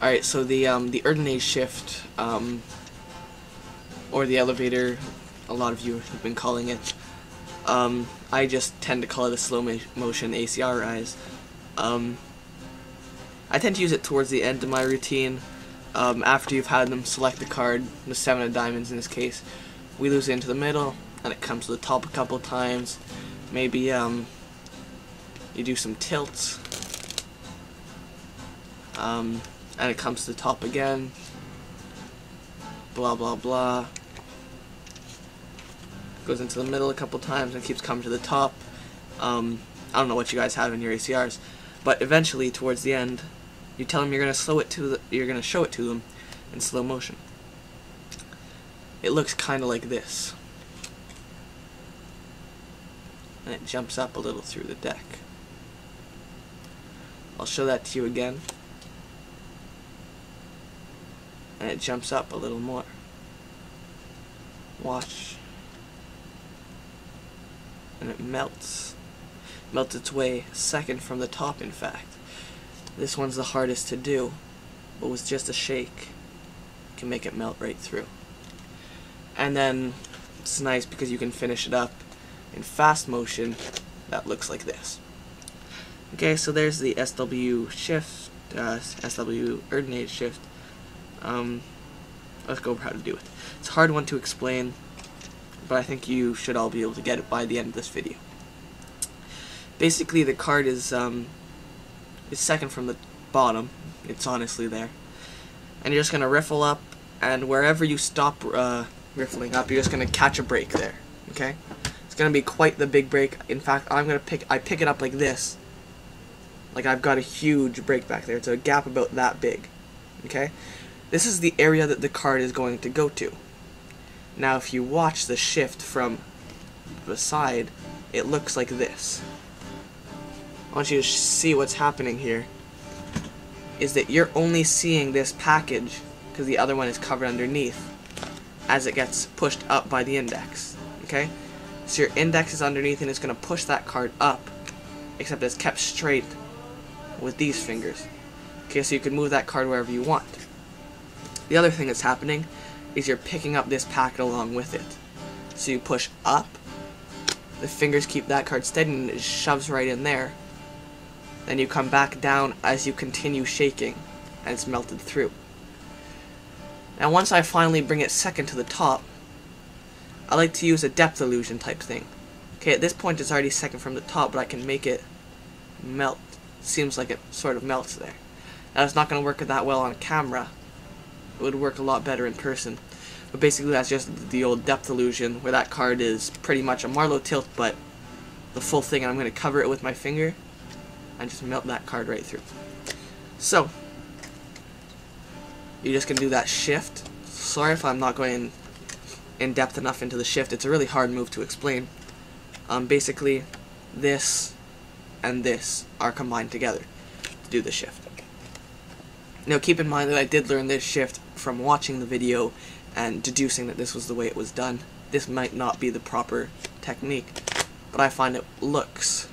Alright, so the ednshift, or the elevator, a lot of you have been calling it. I just tend to call it a slow motion ACR rise. I tend to use it towards the end of my routine. After you've had them select the card, the 7 of diamonds in this case, we lose it into the middle, and it comes to the top a couple times. Maybe you do some tilts, and it comes to the top again. Blah blah blah. Goes into the middle a couple times and keeps coming to the top. I don't know what you guys have in your ACRs, but eventually towards the end, you tell them you're gonna show it to them in slow motion. It looks kind of like this, and it jumps up a little through the deck. I'll show that to you again, and it jumps up a little more. Watch. And it melts its way second from the top. In fact, this one's the hardest to do, but with just a shake you can make it melt right through. And then it's nice because you can finish it up in fast motion. That looks like this. Okay, so there's the SW shift, SW edn shift. Let's go over how to do it. It's a hard one to explain, but I think you should all be able to get it by the end of this video. Basically, the card is second from the bottom. It's honestly there, and you're just gonna riffle up, and wherever you stop riffling up, you're just gonna catch a break there. Okay, it's gonna be quite the big break. In fact, I pick it up like this, like I've got a huge break back there. It's a gap about that big. Okay, this is the area that the card is going to go to. Now if you watch the shift from the side, it looks like this. I want you to see what's happening here is that you're only seeing this package because the other one is covered underneath as it gets pushed up by the index. Okay? So your index is underneath and it's going to push that card up, except it's kept straight with these fingers. Okay, so you can move that card wherever you want. The other thing that's happening is you're picking up this packet along with it. So you push up, the fingers keep that card steady and it shoves right in there. Then you come back down as you continue shaking and it's melted through. Now once I finally bring it second to the top, I like to use a depth illusion type thing. Okay, at this point it's already second from the top, but I can make it melt. Seems like it sort of melts there. Now it's not going to work that well on camera. It would work a lot better in person. But basically that's just the old depth illusion where that card is pretty much a Marlowe tilt, but the full thing, and I'm going to cover it with my finger and just melt that card right through. So you're just going to do that shift. Sorry if I'm not going in depth enough into the shift. It's a really hard move to explain. Basically this and this are combined together to do the shift. Now keep in mind that I did learn this shift from watching the video and deducing that this was the way it was done. This might not be the proper technique, but I find it looks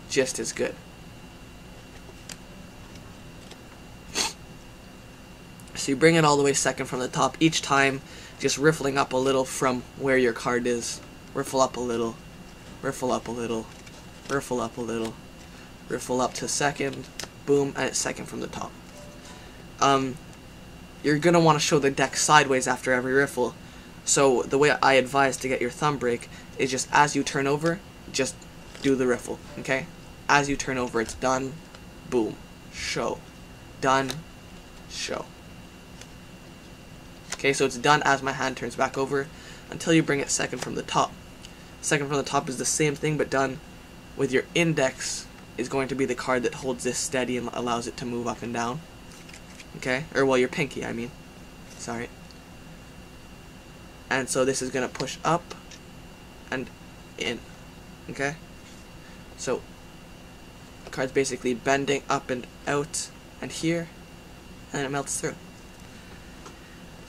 just as good. So you bring it all the way second from the top, each time just riffling up a little from where your card is. Riffle up a little, riffle up a little, riffle up a little, riffle up to second, boom, and it's second from the top. You're going to want to show the deck sideways after every riffle, so the way I advise to get your thumb break is just as you turn over, just do the riffle, okay? As you turn over, it's done, boom, show, done, show. Okay, so it's done as my hand turns back over until you bring it second from the top. Second from the top is the same thing, but done with your index is going to be the card that holds this steady and allows it to move up and down. Okay, or well, your pinky, I mean. Sorry. And so this is going to push up and in. Okay? So, the card's basically bending up and out and here, and then it melts through.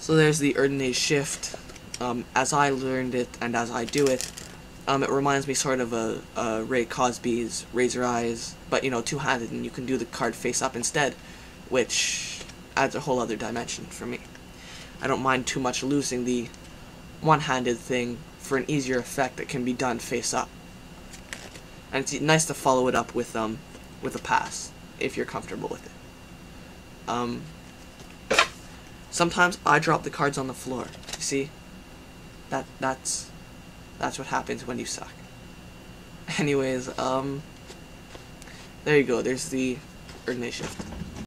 So there's the edn shift. As I learned it and as I do it, it reminds me sort of a Ray Cosby's Razor Eyes, but you know, two-handed, and you can do the card face up instead. which adds a whole other dimension for me. I don't mind too much losing the one-handed thing for an easier effect that can be done face up. And it's nice to follow it up with a pass, if you're comfortable with it. Sometimes I drop the cards on the floor. You see? That's what happens when you suck. Anyways, there you go, there's the Edn shift.